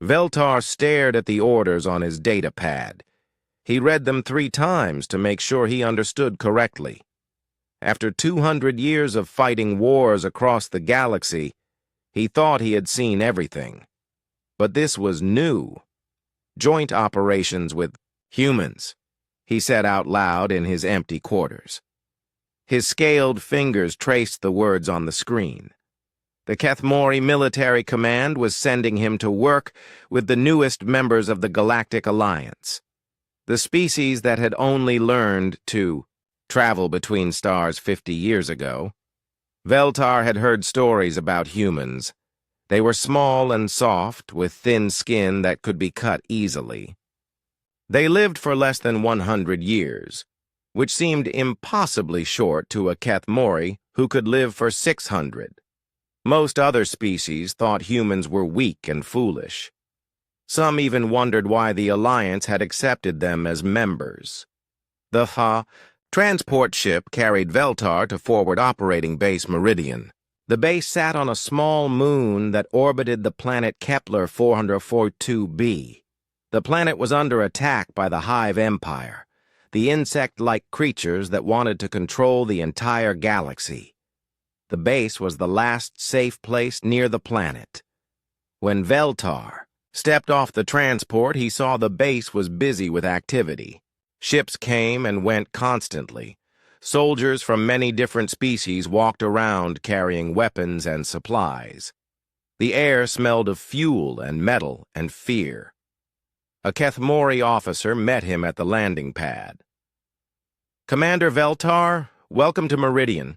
Veltar stared at the orders on his data pad. He read them 3 times to make sure he understood correctly. After 200 years of fighting wars across the galaxy, he thought he had seen everything. But this was new. Joint operations with humans, he said out loud in his empty quarters. His scaled fingers traced the words on the screen. The Kethmori Military Command was sending him to work with the newest members of the Galactic Alliance, the species that had only learned to travel between stars 50 years ago. Veltar had heard stories about humans. They were small and soft, with thin skin that could be cut easily. They lived for less than 100 years, which seemed impossibly short to a Kethmori who could live for 600. Most other species thought humans were weak and foolish. Some even wondered why the Alliance had accepted them as members. The transport ship carried Veltar to Forward Operating Base Meridian. The base sat on a small moon that orbited the planet Kepler 442b. The planet was under attack by the Hive Empire, the insect-like creatures that wanted to control the entire galaxy. The base was the last safe place near the planet. When Veltar stepped off the transport, he saw the base was busy with activity. Ships came and went constantly. Soldiers from many different species walked around carrying weapons and supplies. The air smelled of fuel and metal and fear. A Kethmori officer met him at the landing pad. "Commander Veltar, welcome to Meridian.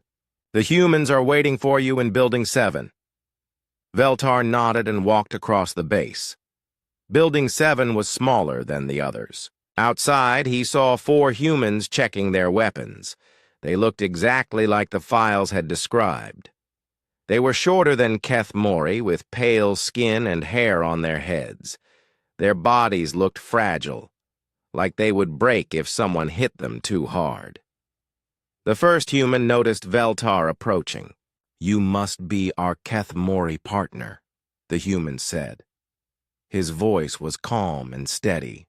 The humans are waiting for you in Building 7. Veltar nodded and walked across the base. Building 7 was smaller than the others. Outside, he saw 4 humans checking their weapons. They looked exactly like the files had described. They were shorter than Kethmori, with pale skin and hair on their heads. Their bodies looked fragile, like they would break if someone hit them too hard. The first human noticed Veltar approaching. "You must be our Kethmori partner," the human said. His voice was calm and steady.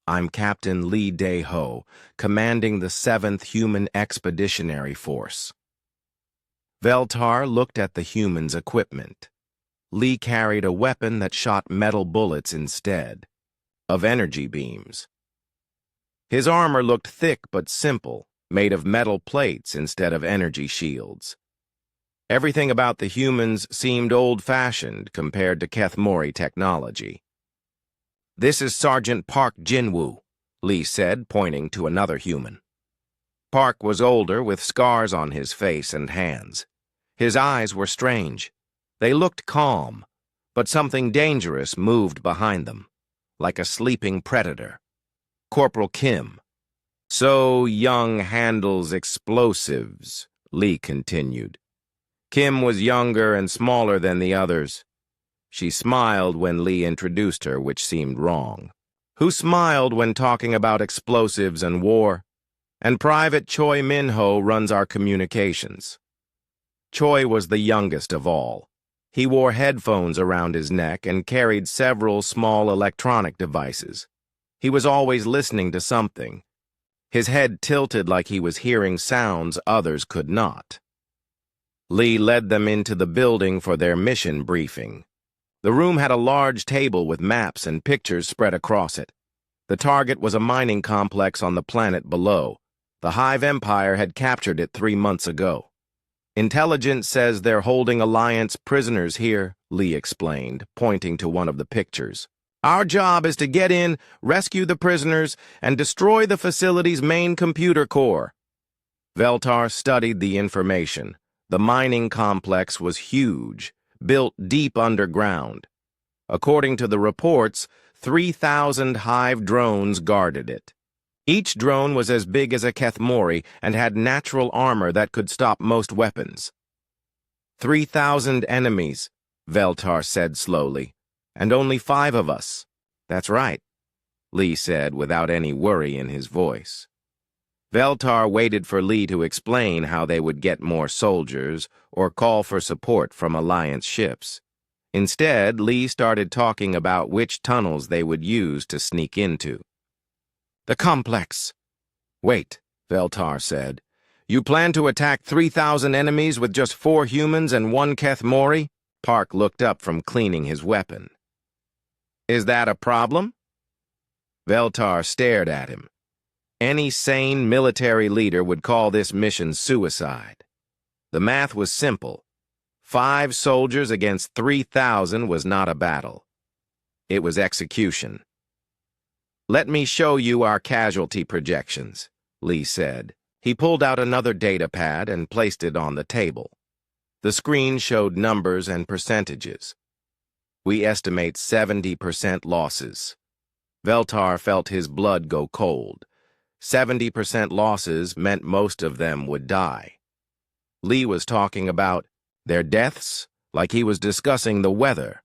"I'm Captain Lee Dae-ho, commanding the 7th Human Expeditionary Force." Veltar looked at the human's equipment. Lee carried a weapon that shot metal bullets instead of energy beams. His armor looked thick but simple, made of metal plates instead of energy shields. Everything about the humans seemed old-fashioned compared to Kethmori technology. "This is Sergeant Park Jinwoo," Lee said, pointing to another human. Park was older, with scars on his face and hands. His eyes were strange. They looked calm, but something dangerous moved behind them, like a sleeping predator. "Corporal Kim." "So Young handles explosives," Lee continued. Kim was younger and smaller than the others. She smiled when Lee introduced her, which seemed wrong. "Who smiled when talking about explosives and war? And Private Choi Min-ho runs our communications." Choi was the youngest of all. He wore headphones around his neck and carried several small electronic devices. He was always listening to something. His head tilted like he was hearing sounds others could not. Lee led them into the building for their mission briefing. The room had a large table with maps and pictures spread across it. The target was a mining complex on the planet below. The Hive Empire had captured it 3 months ago. "Intelligence says they're holding Alliance prisoners here," Lee explained, pointing to one of the pictures. "Our job is to get in, rescue the prisoners, and destroy the facility's main computer core." Veltar studied the information. The mining complex was huge, built deep underground. According to the reports, 3,000 Hive drones guarded it. Each drone was as big as a Kethmori and had natural armor that could stop most weapons. 3,000 enemies, Veltar said slowly, and only 5 of us. "That's right," Lee said without any worry in his voice. Veltar waited for Lee to explain how they would get more soldiers or call for support from Alliance ships. Instead, Lee started talking about which tunnels they would use to sneak into. The complex. Wait, Veltar said. You plan to attack 3,000 enemies with just 4 humans and 1 Kethmori? Park looked up from cleaning his weapon. Is that a problem? Veltar stared at him. Any sane military leader would call this mission suicide. The math was simple. 5 soldiers against 3,000 was not a battle. It was execution. Let me show you our casualty projections, Lee said. He pulled out another data pad and placed it on the table. The screen showed numbers and percentages. We estimate 70% losses. Veltar felt his blood go cold. 70% losses meant most of them would die. Lee was talking about their deaths like he was discussing the weather.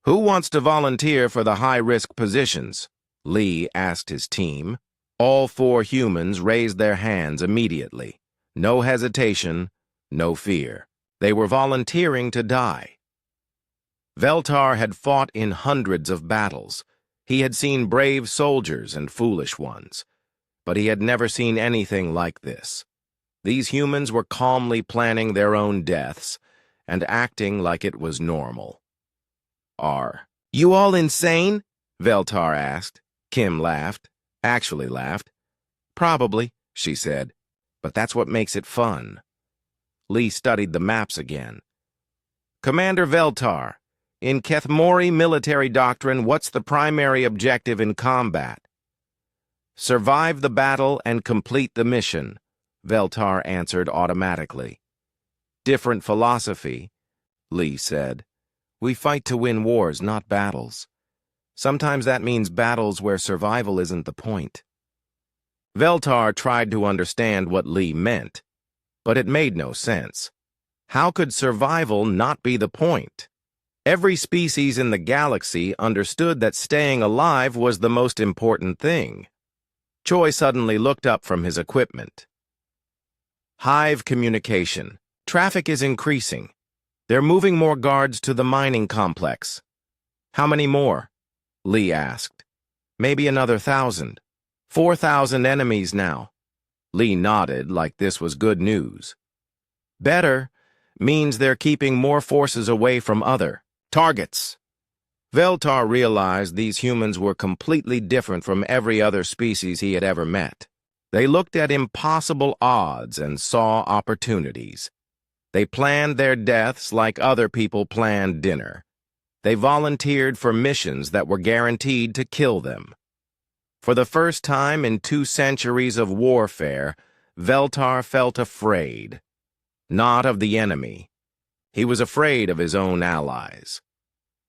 Who wants to volunteer for the high-risk positions? Lee asked his team. All 4 humans raised their hands immediately. No hesitation, no fear. They were volunteering to die. Veltar had fought in hundreds of battles. He had seen brave soldiers and foolish ones. But he had never seen anything like this. These humans were calmly planning their own deaths and acting like it was normal. Are you all insane? Veltar asked. Kim laughed. Actually laughed. Probably, she said, but that's what makes it fun. Lee studied the maps again. Commander Veltar, in Kethmori military doctrine, what's the primary objective in combat? Survive the battle and complete the mission, Veltar answered automatically. Different philosophy, Lee said. We fight to win wars, not battles. Sometimes that means battles where survival isn't the point. Veltar tried to understand what Lee meant, but it made no sense. How could survival not be the point? Every species in the galaxy understood that staying alive was the most important thing. Choi suddenly looked up from his equipment. Hive communication. Traffic is increasing. They're moving more guards to the mining complex. How many more? Lee asked. Maybe another 1,000. 4,000 enemies now. Lee nodded like this was good news. Better means they're keeping more forces away from other targets. Veltar realized these humans were completely different from every other species he had ever met. They looked at impossible odds and saw opportunities. They planned their deaths like other people planned dinner. They volunteered for missions that were guaranteed to kill them. For the first time in 2 centuries of warfare, Veltar felt afraid. Not of the enemy. He was afraid of his own allies.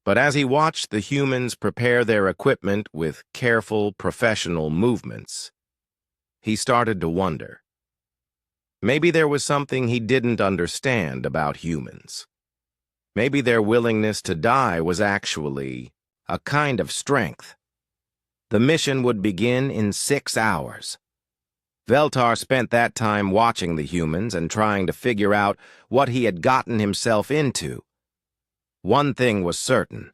But as he watched the humans prepare their equipment with careful, professional movements, he started to wonder. Maybe there was something he didn't understand about humans. Maybe their willingness to die was actually a kind of strength. The mission would begin in 6 hours. Veltar spent that time watching the humans and trying to figure out what he had gotten himself into. One thing was certain.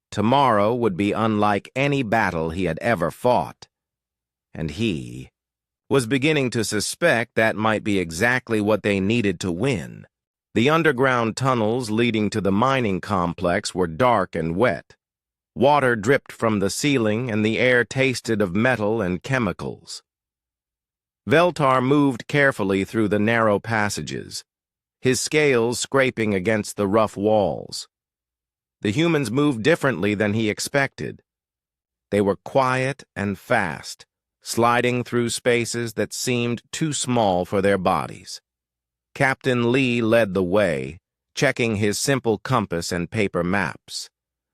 Tomorrow would be unlike any battle he had ever fought. And he was beginning to suspect that might be exactly what they needed to win. The underground tunnels leading to the mining complex were dark and wet. Water dripped from the ceiling and the air tasted of metal and chemicals. Veltar moved carefully through the narrow passages, his scales scraping against the rough walls. The humans moved differently than he expected. They were quiet and fast, sliding through spaces that seemed too small for their bodies. Captain Lee led the way, checking his simple compass and paper maps.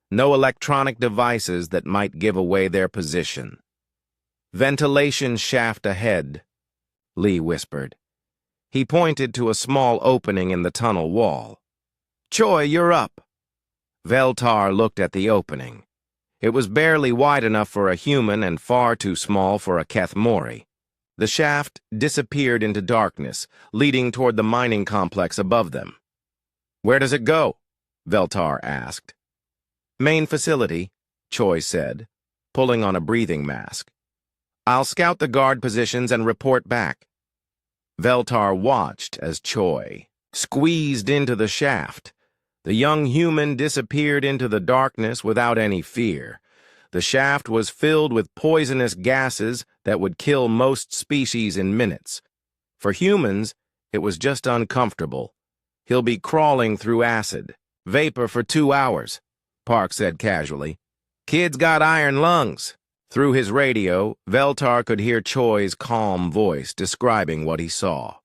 No electronic devices that might give away their position. Ventilation shaft ahead, Lee whispered. He pointed to a small opening in the tunnel wall. Choi, you're up. Veltar looked at the opening. It was barely wide enough for a human and far too small for a Kethmori. The shaft disappeared into darkness, leading toward the mining complex above them. Where does it go? Veltar asked. Main facility, Choi said, pulling on a breathing mask. I'll scout the guard positions and report back. Veltar watched as Choi squeezed into the shaft. The young human disappeared into the darkness without any fear. The shaft was filled with poisonous gases that would kill most species in minutes. For humans, it was just uncomfortable. He'll be crawling through acid. Vapor for 2 hours, Park said casually. Kid's got iron lungs. Through his radio, Veltar could hear Choi's calm voice describing what he saw.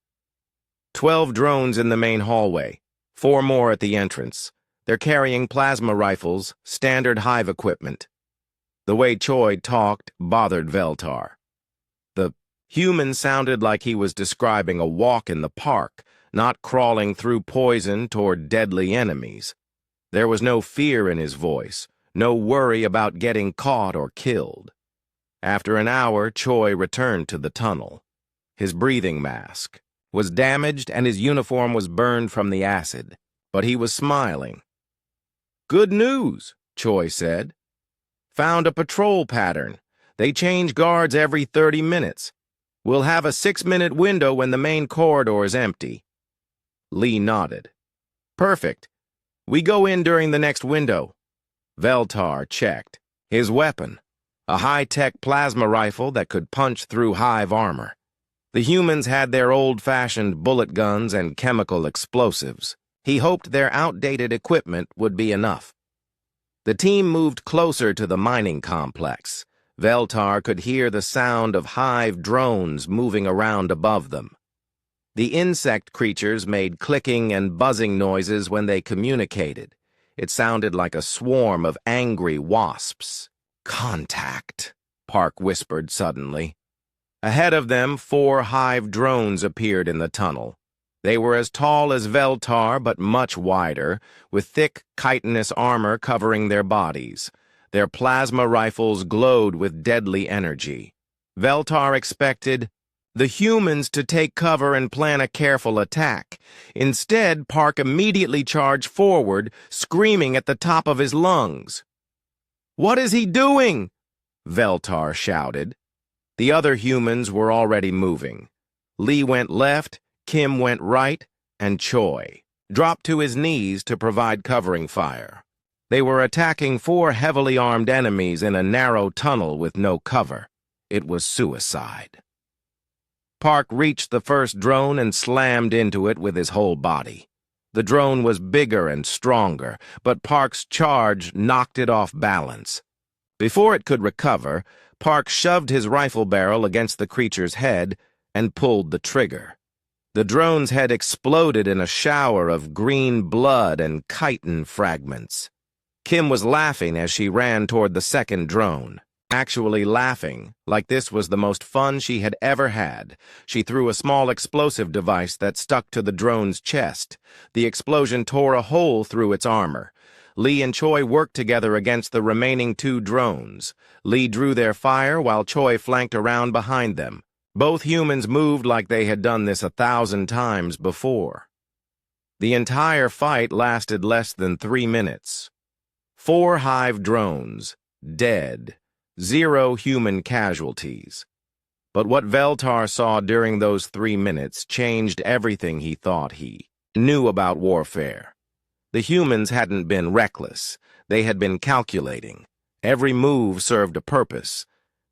12 drones in the main hallway, 4 more at the entrance. They're carrying plasma rifles, standard hive equipment. The way Choi talked bothered Veltar. The human sounded like he was describing a walk in the park, not crawling through poison toward deadly enemies. There was no fear in his voice, no worry about getting caught or killed. After an hour, Choi returned to the tunnel. His breathing mask was damaged and his uniform was burned from the acid, but he was smiling. Good news, Choi said. Found a patrol pattern. They change guards every 30 minutes. We'll have a 6-minute window when the main corridor is empty. Lee nodded. Perfect. We go in during the next window. Veltar checked. His weapon, a high-tech plasma rifle that could punch through hive armor. The humans had their old-fashioned bullet guns and chemical explosives. He hoped their outdated equipment would be enough. The team moved closer to the mining complex. Veltar could hear the sound of hive drones moving around above them. The insect creatures made clicking and buzzing noises when they communicated. It sounded like a swarm of angry wasps. Contact, Park whispered suddenly. Ahead of them, 4 hive drones appeared in the tunnel. They were as tall as Veltar, but much wider, with thick, chitinous armor covering their bodies. Their plasma rifles glowed with deadly energy. Veltar expected the humans to take cover and plan a careful attack. Instead, Park immediately charged forward, screaming at the top of his lungs. "What is he doing?" Veltar shouted. The other humans were already moving. Lee went left, Kim went right, and Choi dropped to his knees to provide covering fire. They were attacking 4 heavily armed enemies in a narrow tunnel with no cover. It was suicide. Park reached the first drone and slammed into it with his whole body. The drone was bigger and stronger, but Park's charge knocked it off balance. Before it could recover, Park shoved his rifle barrel against the creature's head and pulled the trigger. The drone's head exploded in a shower of green blood and chitin fragments. Kim was laughing as she ran toward the second drone. Actually laughing, like this was the most fun she had ever had. She threw a small explosive device that stuck to the drone's chest. The explosion tore a hole through its armor. Lee and Choi worked together against the remaining 2 drones. Lee drew their fire while Choi flanked around behind them. Both humans moved like they had done this 1,000 times before. The entire fight lasted less than 3 minutes. 4 hive drones, dead. 0 human casualties. But what Veltar saw during those 3 minutes changed everything he thought he knew about warfare. The humans hadn't been reckless. They had been calculating. Every move served a purpose.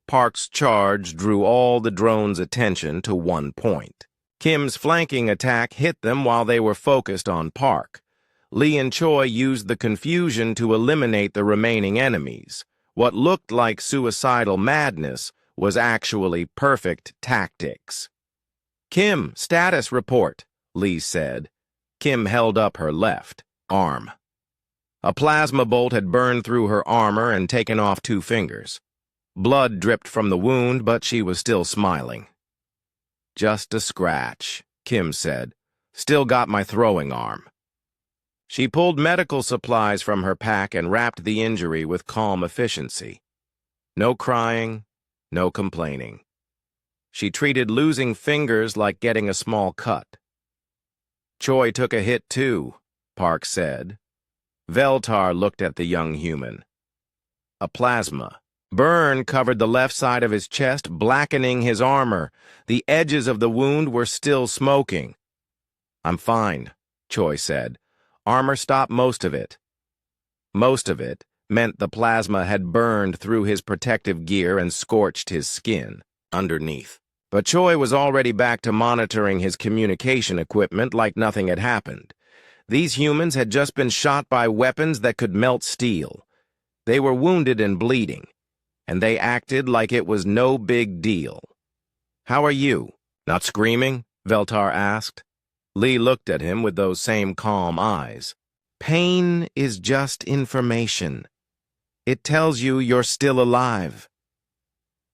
Park's charge drew all the drones' attention to one point. Kim's flanking attack hit them while they were focused on Park. Lee and Choi used the confusion to eliminate the remaining enemies. What looked like suicidal madness was actually perfect tactics. "Kim, status report," Lee said. Kim held up her left arm. A plasma bolt had burned through her armor and taken off 2 fingers. Blood dripped from the wound, but she was still smiling. "Just a scratch," Kim said. "Still got my throwing arm." She pulled medical supplies from her pack and wrapped the injury with calm efficiency. No crying, no complaining. She treated losing fingers like getting a small cut. "Choi took a hit too," Park said. Veltar looked at the young human. A plasma. Burn covered the left side of his chest, blackening his armor. The edges of the wound were still smoking. "I'm fine," Choi said. "Armor stopped most of it." Most of it meant the plasma had burned through his protective gear and scorched his skin underneath. But Choi was already back to monitoring his communication equipment like nothing had happened. These humans had just been shot by weapons that could melt steel. They were wounded and bleeding, and they acted like it was no big deal. "How are you? Not screaming?" Veltar asked. Lee looked at him with those same calm eyes. "Pain is just information. It tells you you're still alive."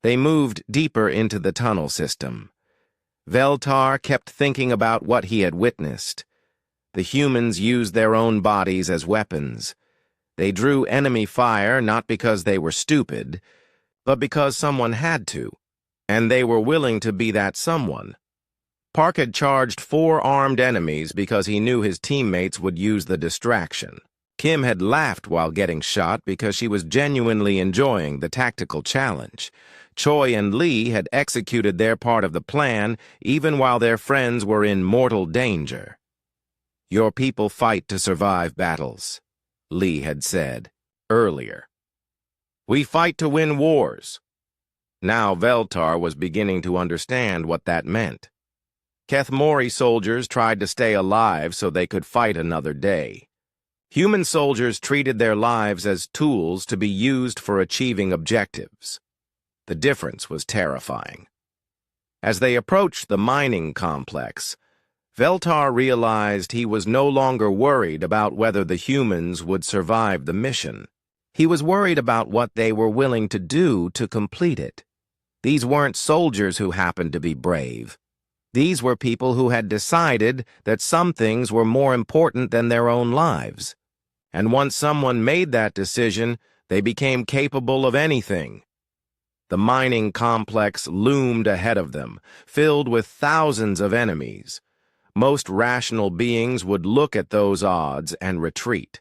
They moved deeper into the tunnel system. Veltar kept thinking about what he had witnessed. The humans used their own bodies as weapons. They drew enemy fire not because they were stupid, but because someone had to, and they were willing to be that someone. Park had charged 4 armed enemies because he knew his teammates would use the distraction. Kim had laughed while getting shot because she was genuinely enjoying the tactical challenge. Choi and Lee had executed their part of the plan even while their friends were in mortal danger. "Your people fight to survive battles," Lee had said earlier. "We fight to win wars." Now Veltar was beginning to understand what that meant. Kethmori soldiers tried to stay alive so they could fight another day. Human soldiers treated their lives as tools to be used for achieving objectives. The difference was terrifying. As they approached the mining complex, Veltar realized he was no longer worried about whether the humans would survive the mission. He was worried about what they were willing to do to complete it. These weren't soldiers who happened to be brave. These were people who had decided that some things were more important than their own lives. And once someone made that decision, they became capable of anything. The mining complex loomed ahead of them, filled with thousands of enemies. Most rational beings would look at those odds and retreat.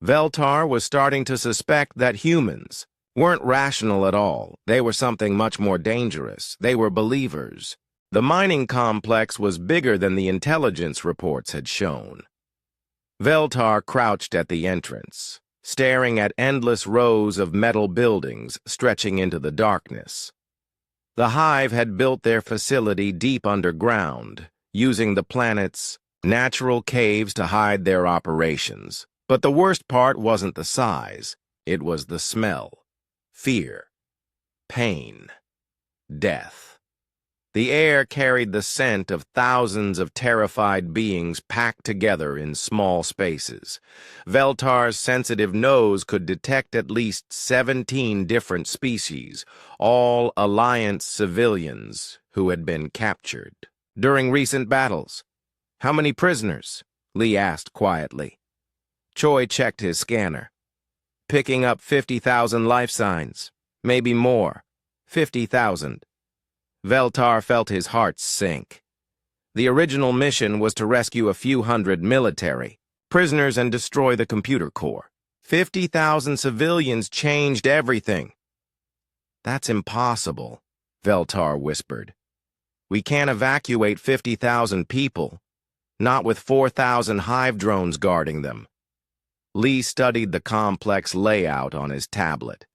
Veltar was starting to suspect that humans weren't rational at all. They were something much more dangerous. They were believers. The mining complex was bigger than the intelligence reports had shown. Veltar crouched at the entrance, staring at endless rows of metal buildings stretching into the darkness. The Hive had built their facility deep underground, using the planet's natural caves to hide their operations. But the worst part wasn't the size. It was the smell. Fear. Pain. Death. The air carried the scent of thousands of terrified beings packed together in small spaces. Veltar's sensitive nose could detect at least 17 different species, all Alliance civilians who had been captured during recent battles. "How many prisoners?" Lee asked quietly. Choi checked his scanner. "Picking up 50,000 life signs. Maybe more. 50,000. Veltar felt his heart sink. The original mission was to rescue a few hundred military prisoners and destroy the computer core. 50,000 civilians changed everything. "That's impossible," Veltar whispered. "We can't evacuate 50,000 people, not with 4,000 hive drones guarding them." Lee studied the complex layout on his tablet.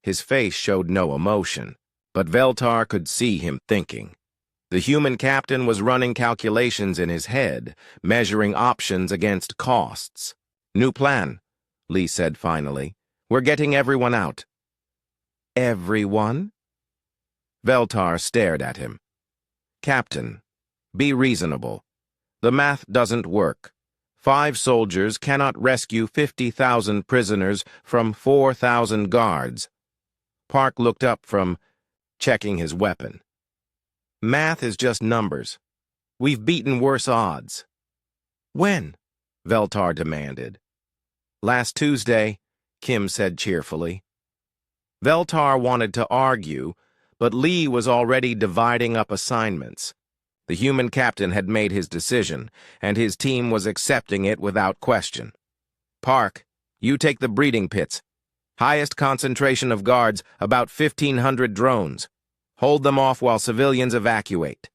His face showed no emotion, but Veltar could see him thinking. The human captain was running calculations in his head, measuring options against costs. "New plan," Lee said finally. "We're getting everyone out." "Everyone?" Veltar stared at him. "Captain, be reasonable. The math doesn't work. 5 soldiers cannot rescue 50,000 prisoners from 4,000 guards." Park looked up from checking his weapon. "Math is just numbers. We've beaten worse odds." "When?" Veltar demanded. "Last Tuesday," Kim said cheerfully. Veltar wanted to argue, but Lee was already dividing up assignments. The human captain had made his decision, and his team was accepting it without question. "Park," You take the breeding pits. Highest concentration of guards, about 1,500 drones. Hold them off while civilians evacuate.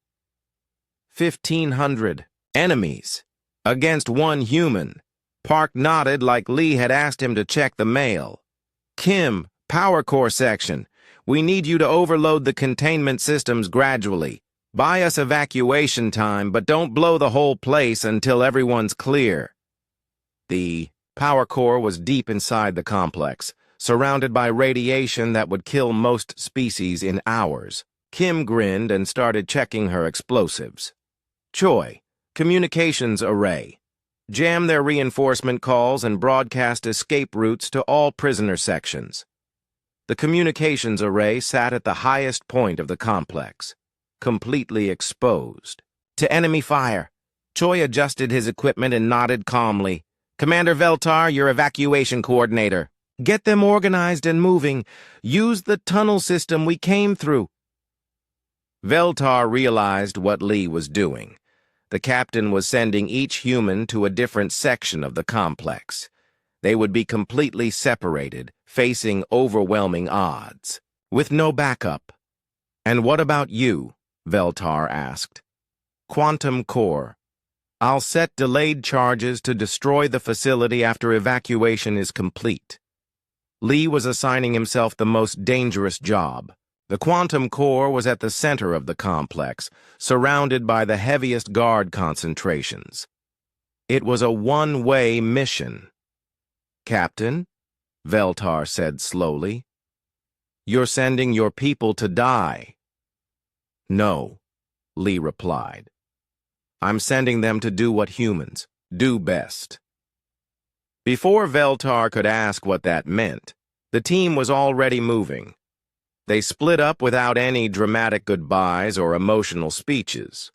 1,500 enemies against one human. Park nodded like Lee had asked him to check the mail. Kim, Power Core Section. We need you to overload the containment systems gradually. Buy us evacuation time, but don't blow the whole place until everyone's clear. The power core was deep inside the complex, surrounded by radiation that would kill most species in hours. Kim grinned and started checking her explosives. Choi, communications array. Jam their reinforcement calls and broadcast escape routes to all prisoner sections. The communications array sat at the highest point of the complex, completely exposed to enemy fire. Choi adjusted his equipment and nodded calmly. Commander Veltar, your evacuation coordinator. Get them organized and moving. Use the tunnel system we came through. Veltar realized what Lee was doing. The captain was sending each human to a different section of the complex. They would be completely separated, facing overwhelming odds, with no backup. And what about you? Veltar asked. Quantum Core. I'll set delayed charges to destroy the facility after evacuation is complete. Lee was assigning himself the most dangerous job. The Quantum Core was at the center of the complex, surrounded by the heaviest guard concentrations. It was a one-way mission. Captain, Veltar said slowly, you're sending your people to die. No, Lee replied. I'm sending them to do what humans do best. Before Veltar could ask what that meant, the team was already moving. They split up without any dramatic goodbyes or emotional speeches.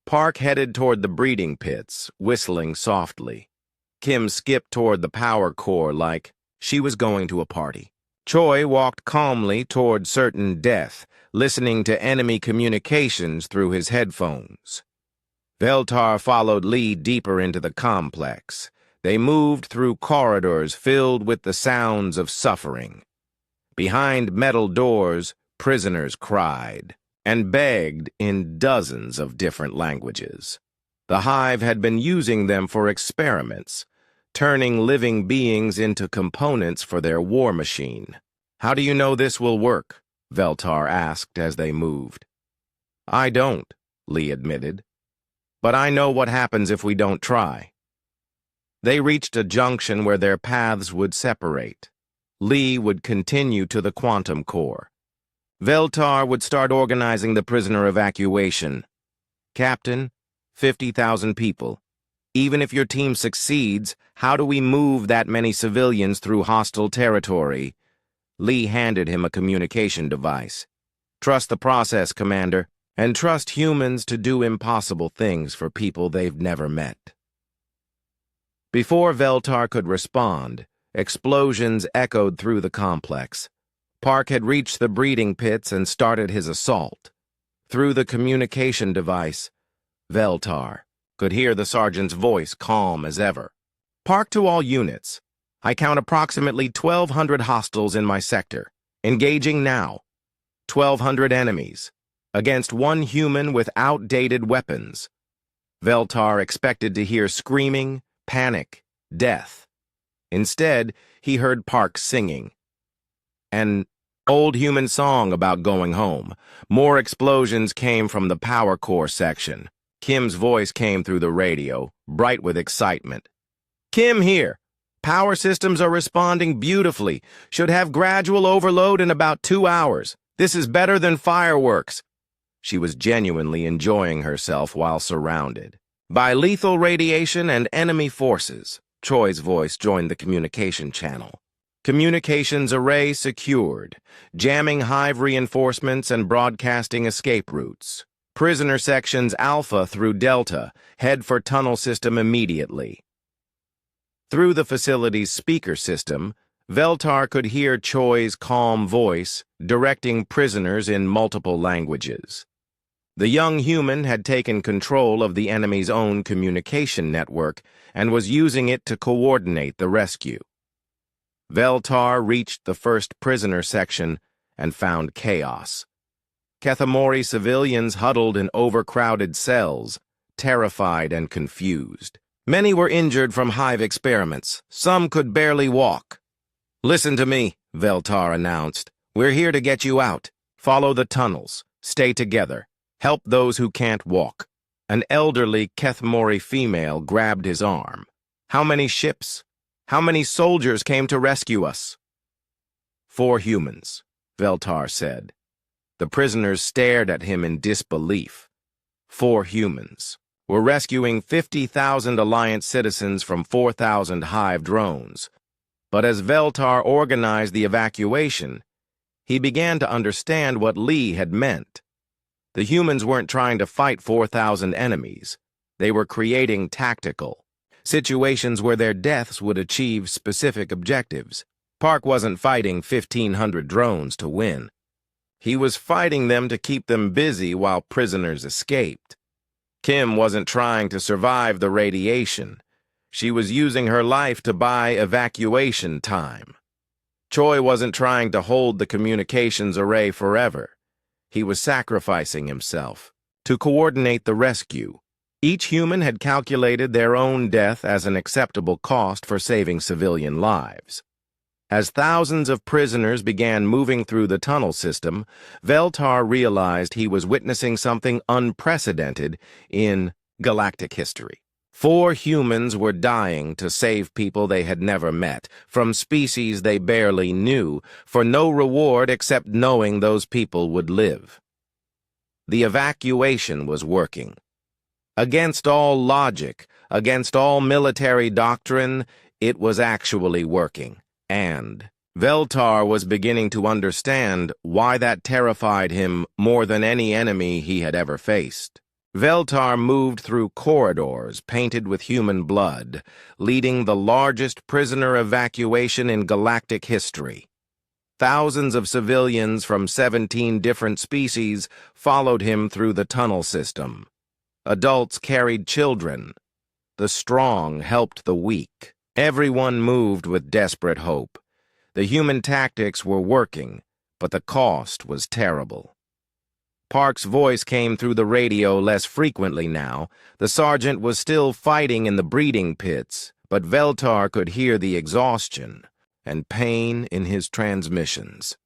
Park headed toward the breeding pits, whistling softly. Kim skipped toward the power core like she was going to a party. Choi walked calmly toward certain death, listening to enemy communications through his headphones. Veltar followed Lee deeper into the complex. They moved through corridors filled with the sounds of suffering. Behind metal doors, prisoners cried and begged in dozens of different languages. The Hive had been using them for experiments, turning living beings into components for their war machine. How do you know this will work? Veltar asked as they moved. I don't, Lee admitted. But I know what happens if we don't try. They reached a junction where their paths would separate. Lee would continue to the Quantum Core. Veltar would start organizing the prisoner evacuation. Captain, 50,000 people. Even if your team succeeds, how do we move that many civilians through hostile territory? Lee handed him a communication device. Trust the process, Commander, and trust humans to do impossible things for people they've never met. Before Veltar could respond, explosions echoed through the complex. Park had reached the breeding pits and started his assault. Through the communication device, Veltar could hear the sergeant's voice calm as ever. Park to all units. I count approximately 1,200 hostiles in my sector. Engaging now. 1,200 enemies. Against one human with outdated weapons. Veltar expected to hear screaming, panic, death. Instead, he heard Park singing. An old human song about going home. More explosions came from the power core section. Kim's voice came through the radio, bright with excitement. Kim here. Power systems are responding beautifully. Should have gradual overload in about 2 hours. This is better than fireworks. She was genuinely enjoying herself while surrounded by lethal radiation and enemy forces. Choi's voice joined the communication channel. Communications array secured, jamming Hive reinforcements and broadcasting escape routes. Prisoner sections Alpha through Delta, head for tunnel system immediately. Through the facility's speaker system, Veltar could hear Choi's calm voice, directing prisoners in multiple languages. The young human had taken control of the enemy's own communication network and was using it to coordinate the rescue. Veltar reached the first prisoner section and found chaos. Kethamori civilians huddled in overcrowded cells, terrified and confused. Many were injured from hive experiments. Some could barely walk. "Listen to me," Veltar announced. "We're here to get you out. Follow the tunnels. Stay together. Help those who can't walk." An elderly Kethamori female grabbed his arm. "How many ships? How many soldiers came to rescue us?" "4 humans," Veltar said. The prisoners stared at him in disbelief. 4 humans. We're rescuing 50,000 Alliance citizens from 4,000 hive drones. But as Veltar organized the evacuation, he began to understand what Lee had meant. The humans weren't trying to fight 4,000 enemies. They were creating tactical situations where their deaths would achieve specific objectives. Park wasn't fighting 1,500 drones to win. He was fighting them to keep them busy while prisoners escaped. Kim wasn't trying to survive the radiation. She was using her life to buy evacuation time. Choi wasn't trying to hold the communications array forever. He was sacrificing himself to coordinate the rescue. Each human had calculated their own death as an acceptable cost for saving civilian lives. As thousands of prisoners began moving through the tunnel system, Veltar realized he was witnessing something unprecedented in galactic history. 4 humans were dying to save people they had never met, from species they barely knew, for no reward except knowing those people would live. The evacuation was working. Against all logic, against all military doctrine, it was actually working. And Veltar was beginning to understand why that terrified him more than any enemy he had ever faced. Veltar moved through corridors painted with human blood, leading the largest prisoner evacuation in galactic history. Thousands of civilians from 17 different species followed him through the tunnel system. Adults carried children. The strong helped the weak. Everyone moved with desperate hope. The human tactics were working, but the cost was terrible. Park's voice came through the radio less frequently now. The sergeant was still fighting in the breeding pits, but Veltar could hear the exhaustion and pain in his transmissions.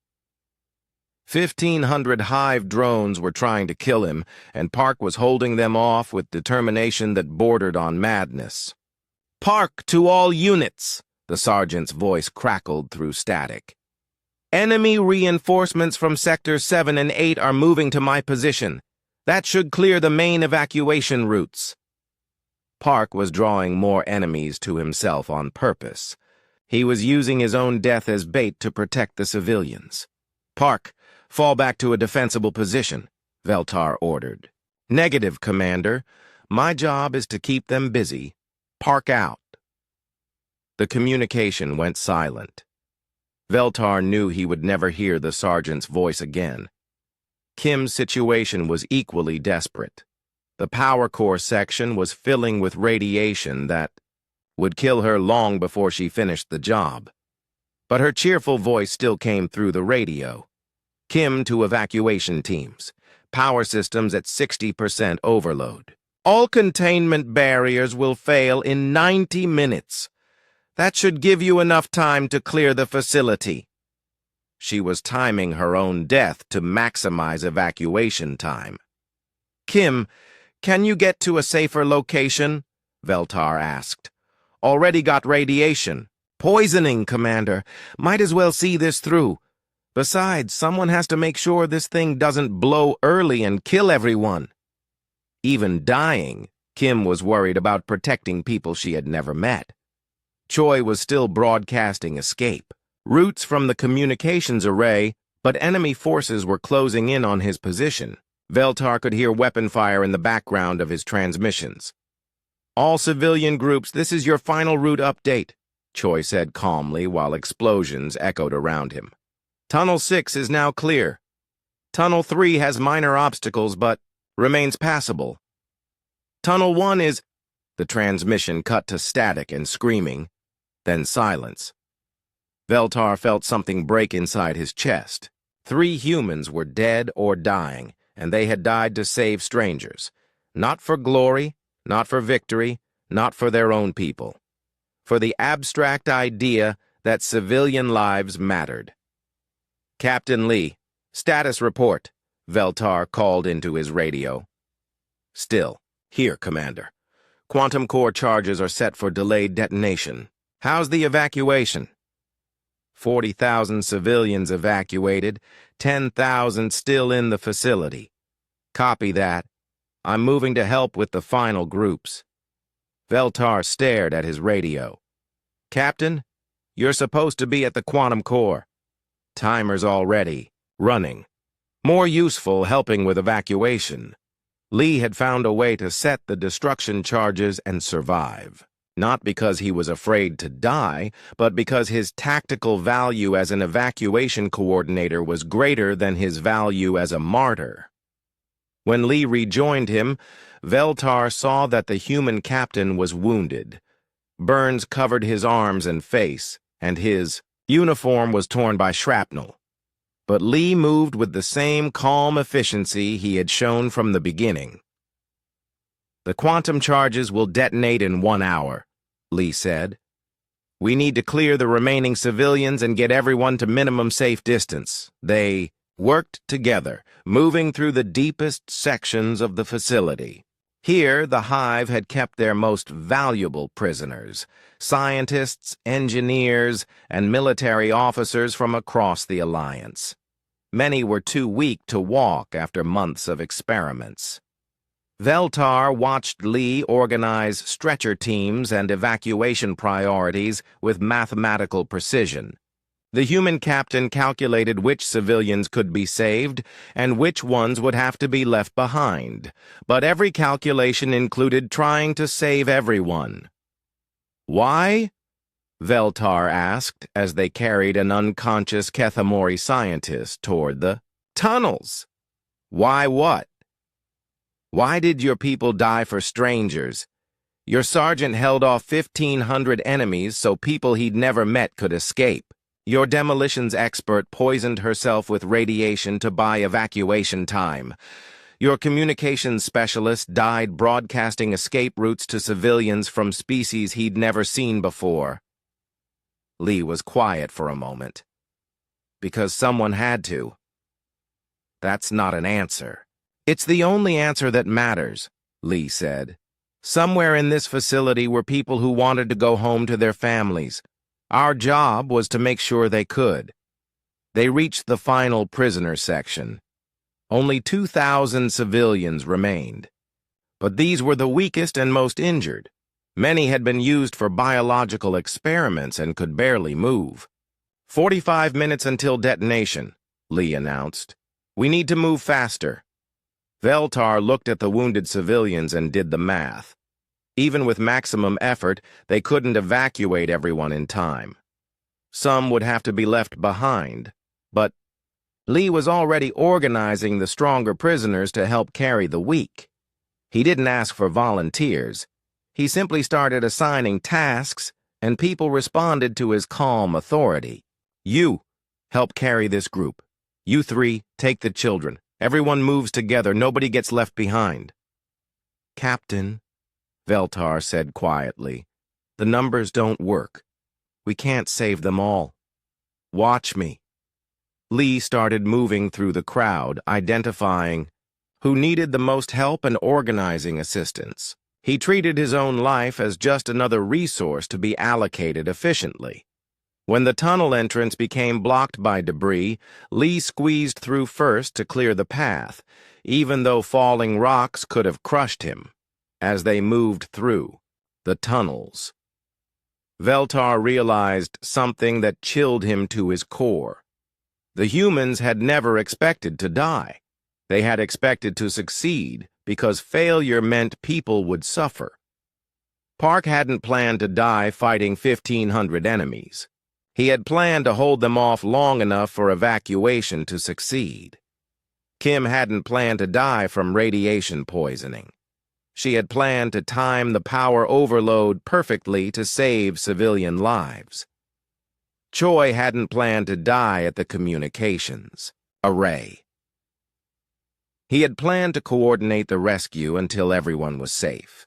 1,500 hive drones were trying to kill him, and Park was holding them off with determination that bordered on madness. "Park to all units!" The sergeant's voice crackled through static. "Enemy reinforcements from Sectors 7 and 8 are moving to my position. That should clear the main evacuation routes." Park was drawing more enemies to himself on purpose. He was using his own death as bait to protect the civilians. "Park, fall back to a defensible position," Veltar ordered. "Negative, Commander. My job is to keep them busy. Park out." The communication went silent. Veltar knew he would never hear the sergeant's voice again. Kim's situation was equally desperate. The power core section was filling with radiation that would kill her long before she finished the job. But her cheerful voice still came through the radio. "Kim to evacuation teams. Power systems at 60% overload. All containment barriers will fail in 90 minutes. That should give you enough time to clear the facility." She was timing her own death to maximize evacuation time. "Kim, can you get to a safer location?" Veltar asked. "Already got radiation." "Poisoning, Commander. Might as well see this through. Besides, someone has to make sure this thing doesn't blow early and kill everyone." Even dying, Kim was worried about protecting people she had never met. Choi was still broadcasting escape routes from the communications array, but enemy forces were closing in on his position. Veltar could hear weapon fire in the background of his transmissions. "All civilian groups, this is your final route update," Choi said calmly while explosions echoed around him. "Tunnel 6 is now clear. Tunnel 3 has minor obstacles but remains passable. Tunnel 1 is—" The transmission cut to static and screaming, then silence. Veltar felt something break inside his chest. 3 humans were dead or dying, and they had died to save strangers. Not for glory, not for victory, not for their own people. For the abstract idea that civilian lives mattered. "Captain Lee, status report," Veltar called into his radio. Still. "Here, Commander. Quantum core charges are set for delayed detonation. How's the evacuation?" 40,000 civilians evacuated, 10,000 still in the facility. Copy that. I'm moving to help with the final groups. Veltar stared at his radio. "Captain, you're supposed to be at the quantum core. Timer's already running. More useful helping with evacuation." Lee had found a way to set the destruction charges and survive. Not because he was afraid to die, but because his tactical value as an evacuation coordinator was greater than his value as a martyr. When Lee rejoined him, Veltar saw that the human captain was wounded. Burns covered his arms and face, and his uniform was torn by shrapnel. But Lee moved with the same calm efficiency he had shown from the beginning. "The quantum charges will detonate in 1 hour," Lee said. "We need to clear the remaining civilians and get everyone to minimum safe distance." They worked together, moving through the deepest sections of the facility. Here, the Hive had kept their most valuable prisoners, scientists, engineers, and military officers from across the Alliance. Many were too weak to walk after months of experiments. Veltar watched Lee organize stretcher teams and evacuation priorities with mathematical precision. The human captain calculated which civilians could be saved and which ones would have to be left behind, but every calculation included trying to save everyone. "Why?" Veltar asked as they carried an unconscious Kethamori scientist toward the tunnels. "Why what? Why did your people die for strangers? Your sergeant held off 1,500 enemies so people he'd never met could escape. Your demolitions expert poisoned herself with radiation to buy evacuation time. Your communications specialist died broadcasting escape routes to civilians from species he'd never seen before." Lee was quiet for a moment. "Because someone had to." "That's not an answer." "It's the only answer that matters," Lee said. "Somewhere in this facility were people who wanted to go home to their families. Our job was to make sure they could." They reached the final prisoner section. Only 2,000 civilians remained. But these were the weakest and most injured. Many had been used for biological experiments and could barely move. 45 minutes until detonation," Lee announced. "We need to move faster." Veltar looked at the wounded civilians and did the math. Even with maximum effort, they couldn't evacuate everyone in time. Some would have to be left behind, but Lee was already organizing the stronger prisoners to help carry the weak. He didn't ask for volunteers. He simply started assigning tasks, and people responded to his calm authority. "You, help carry this group. You 3, take the children. Everyone moves together. Nobody gets left behind." "Captain," Veltar said quietly, "the numbers don't work. We can't save them all. Watch me." Lee started moving through the crowd, identifying who needed the most help and organizing assistance. He treated his own life as just another resource to be allocated efficiently. When the tunnel entrance became blocked by debris, Lee squeezed through first to clear the path, even though falling rocks could have crushed him. As they moved through the tunnels, Veltar realized something that chilled him to his core. The humans had never expected to die. They had expected to succeed because failure meant people would suffer. Park hadn't planned to die fighting 1,500 enemies. He had planned to hold them off long enough for evacuation to succeed. Kim hadn't planned to die from radiation poisoning. She had planned to time the power overload perfectly to save civilian lives. Choi hadn't planned to die at the communications array. He had planned to coordinate the rescue until everyone was safe.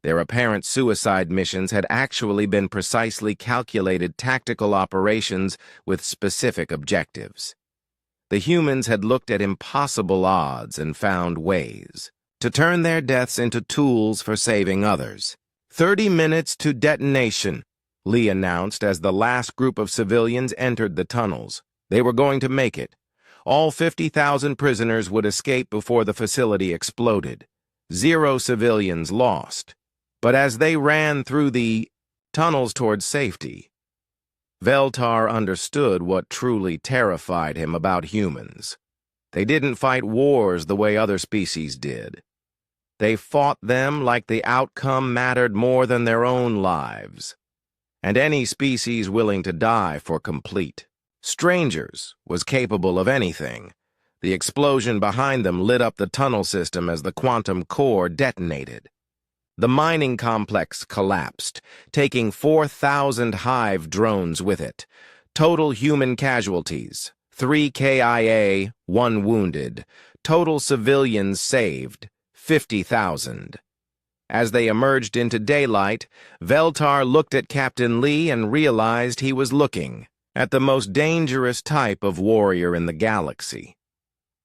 Their apparent suicide missions had actually been precisely calculated tactical operations with specific objectives. The humans had looked at impossible odds and found ways to turn their deaths into tools for saving others. 30 minutes to detonation, Lee announced as the last group of civilians entered the tunnels. They were going to make it. All 50,000 prisoners would escape before the facility exploded. 0 civilians lost. But as they ran through the tunnels towards safety, Veltar understood what truly terrified him about humans. They didn't fight wars the way other species did. They fought them like the outcome mattered more than their own lives, and any species willing to die for complete. Strangers was capable of anything. The explosion behind them lit up the tunnel system as the quantum core detonated. The mining complex collapsed, taking 4,000 Hive drones with it. Total human casualties, 3 KIA, 1 wounded. Total civilians saved, 50,000. As they emerged into daylight, Veltar looked at Captain Lee and realized he was looking at the most dangerous type of warrior in the galaxy.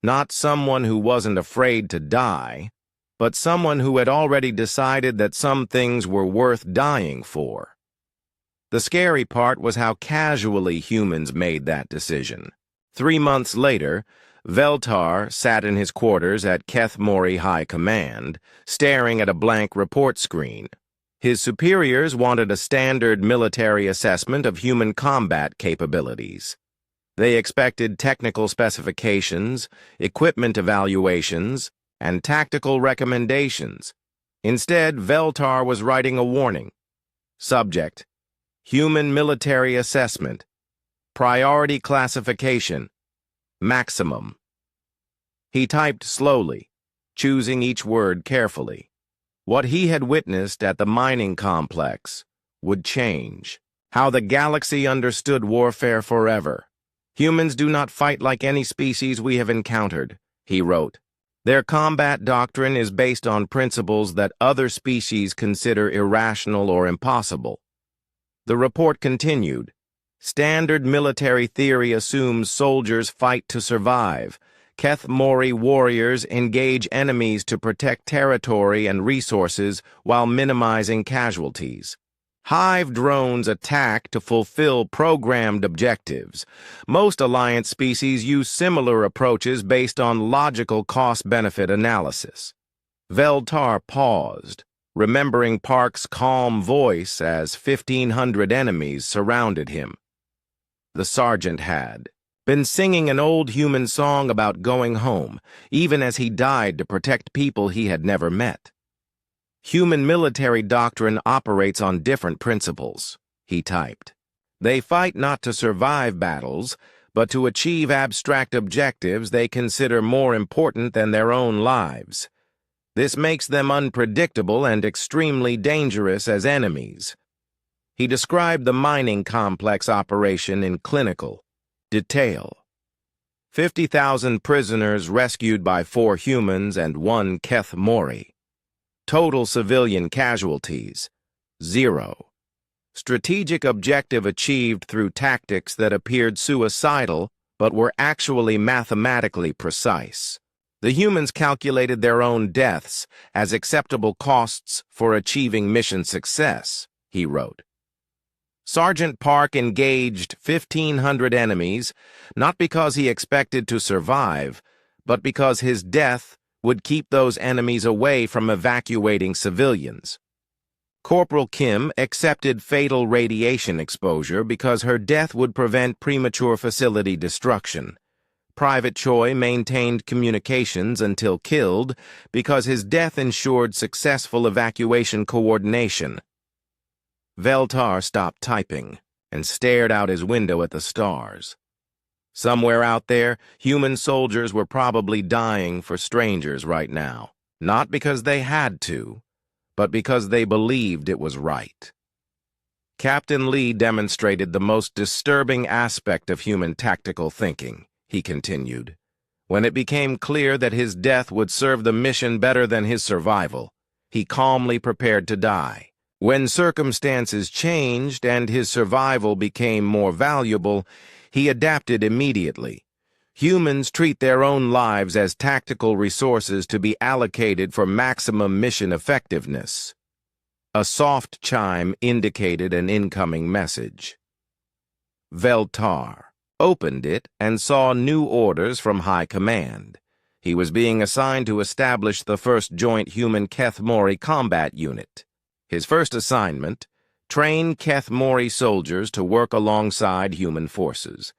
Not someone who wasn't afraid to die, but someone who had already decided that some things were worth dying for. The scary part was how casually humans made that decision. 3 months later, Veltar sat in his quarters at Keth Mori High Command, staring at a blank report screen. His superiors wanted a standard military assessment of human combat capabilities. They expected technical specifications, equipment evaluations, and tactical recommendations. Instead, Veltar was writing a warning. Subject: Human Military Assessment. Priority Classification. Maximum. He typed slowly, choosing each word carefully. What he had witnessed at the mining complex would change. How the galaxy understood warfare forever. Humans do not fight like any species we have encountered, he wrote. Their combat doctrine is based on principles that other species consider irrational or impossible. The report continued. Standard military theory assumes soldiers fight to survive. Keth Mori warriors engage enemies to protect territory and resources while minimizing casualties. Hive drones attack to fulfill programmed objectives. Most Alliance species use similar approaches based on logical cost-benefit analysis. Veltar paused, remembering Park's calm voice as 1,500 enemies surrounded him. The sergeant had been singing an old human song about going home, even as he died to protect people he had never met. Human military doctrine operates on different principles, he typed. They fight not to survive battles, but to achieve abstract objectives they consider more important than their own lives. This makes them unpredictable and extremely dangerous as enemies. He described the mining complex operation in clinical detail. 50,000 prisoners rescued by 4 humans and 1 Keth Mori. Total civilian casualties, 0. Strategic objective achieved through tactics that appeared suicidal but were actually mathematically precise. The humans calculated their own deaths as acceptable costs for achieving mission success, he wrote. Sergeant Park engaged 1,500 enemies, not because he expected to survive, but because his death would keep those enemies away from evacuating civilians. Corporal Kim accepted fatal radiation exposure because her death would prevent premature facility destruction. Private Choi maintained communications until killed because his death ensured successful evacuation coordination. Veltar stopped typing and stared out his window at the stars. Somewhere out there, human soldiers were probably dying for strangers right now, not because they had to, but because they believed it was right. Captain Lee demonstrated the most disturbing aspect of human tactical thinking, he continued. When it became clear that his death would serve the mission better than his survival, he calmly prepared to die. When circumstances changed and his survival became more valuable, he adapted immediately. Humans treat their own lives as tactical resources to be allocated for maximum mission effectiveness. A soft chime indicated an incoming message. Veltar opened it and saw new orders from High Command. He was being assigned to establish the first Joint Human Keth Mori Combat Unit. His first assignment, train Keth Mori soldiers to work alongside human forces.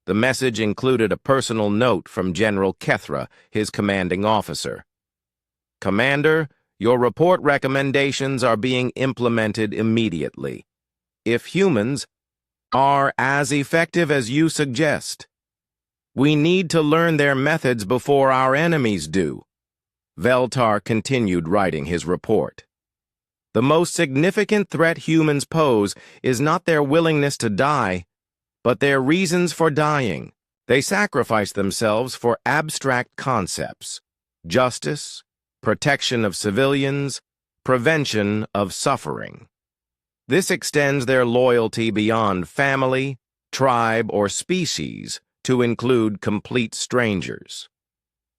The message included a personal note from General Kethra, his commanding officer. Commander, your report recommendations are being implemented immediately. If humans are as effective as you suggest, we need to learn their methods before our enemies do. Veltar continued writing his report. The most significant threat humans pose is not their willingness to die, but their reasons for dying. They sacrifice themselves for abstract concepts: justice, protection of civilians, prevention of suffering. This extends their loyalty beyond family, tribe, or species to include complete strangers.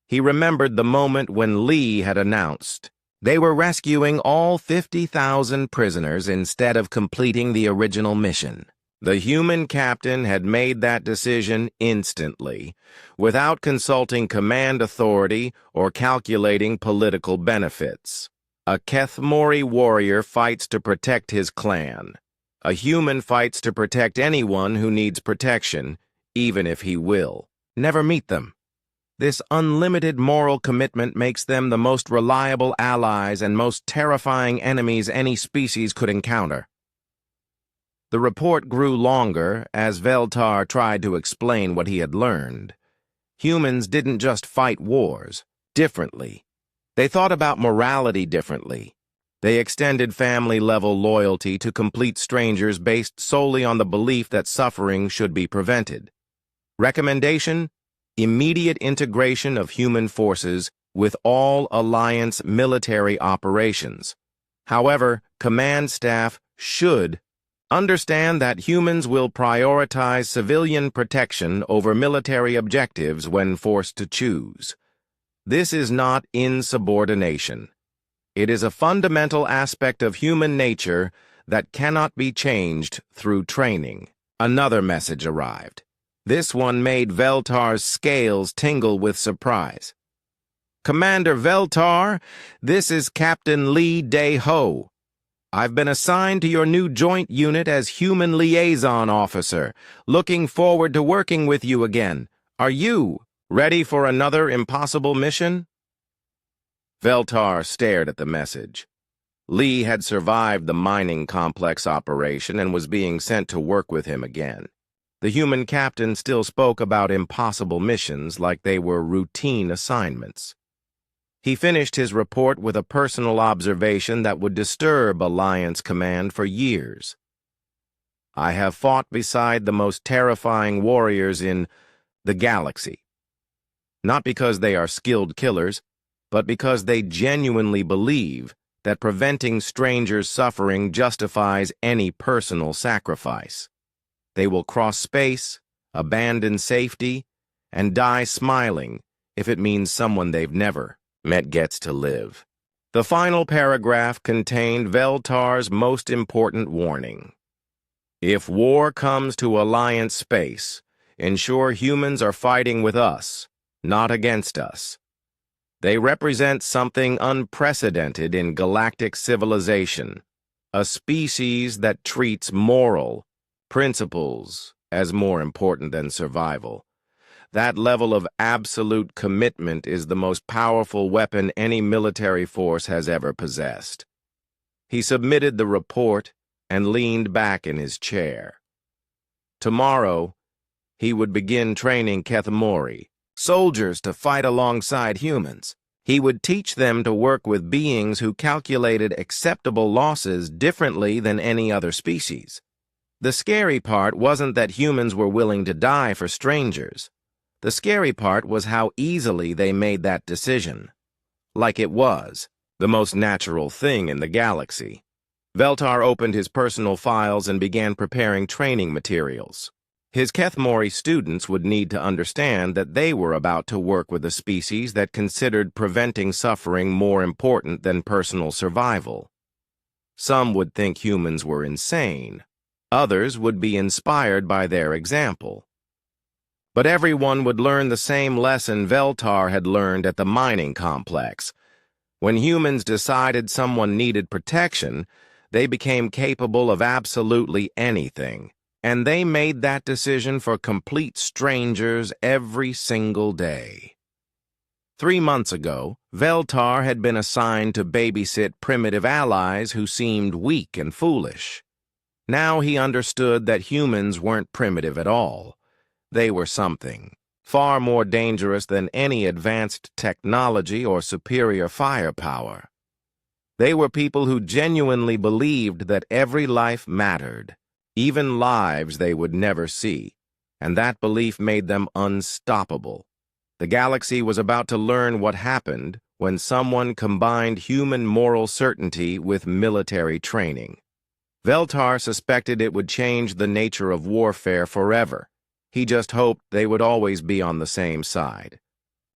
He remembered the moment when Lee had announced they were rescuing all 50,000 prisoners instead of completing the original mission. The human captain had made that decision instantly, without consulting command authority or calculating political benefits. A Keth Mori warrior fights to protect his clan. A human fights to protect anyone who needs protection, even if he will never meet them. This unlimited moral commitment makes them the most reliable allies and most terrifying enemies any species could encounter. The report grew longer as Veltar tried to explain what he had learned. Humans didn't just fight wars differently. They thought about morality differently. They extended family-level loyalty to complete strangers based solely on the belief that suffering should be prevented. Recommendation: immediate integration of human forces with all Alliance military operations. However, command staff should understand that humans will prioritize civilian protection over military objectives when forced to choose. This is not insubordination. It is a fundamental aspect of human nature that cannot be changed through training. Another message arrived. This one made Veltar's scales tingle with surprise. Commander Veltar, this is Captain Lee Dae-ho. I've been assigned to your new joint unit as Human Liaison Officer. Looking forward to working with you again. Are you ready for another impossible mission? Veltar stared at the message. Lee had survived the mining complex operation and was being sent to work with him again. The human captain still spoke about impossible missions like they were routine assignments. He finished his report with a personal observation that would disturb Alliance Command for years. I have fought beside the most terrifying warriors in the galaxy. Not because they are skilled killers, but because they genuinely believe that preventing strangers' suffering justifies any personal sacrifice. They will cross space, abandon safety, and die smiling if it means someone they've never met gets to live. The final paragraph contained Veltar's most important warning. If war comes to Alliance space, ensure humans are fighting with us, not against us. They represent something unprecedented in galactic civilization, a species that treats moral principles as more important than survival. That level of absolute commitment is the most powerful weapon any military force has ever possessed. He submitted the report and leaned back in his chair. Tomorrow, he would begin training Keth Mori, soldiers to fight alongside humans. He would teach them to work with beings who calculated acceptable losses differently than any other species. The scary part wasn't that humans were willing to die for strangers. The scary part was how easily they made that decision. Like it was the most natural thing in the galaxy. Veltar opened his personal files and began preparing training materials. His Kethmori students would need to understand that they were about to work with a species that considered preventing suffering more important than personal survival. Some would think humans were insane. Others would be inspired by their example. But everyone would learn the same lesson Veltar had learned at the mining complex. When humans decided someone needed protection, they became capable of absolutely anything. And they made that decision for complete strangers every single day. 3 months ago, Veltar had been assigned to babysit primitive allies who seemed weak and foolish. Now he understood that humans weren't primitive at all. They were something far more dangerous than any advanced technology or superior firepower. They were people who genuinely believed that every life mattered. Even lives they would never see, and that belief made them unstoppable. The galaxy was about to learn what happened when someone combined human moral certainty with military training. Veltar suspected it would change the nature of warfare forever. He just hoped they would always be on the same side.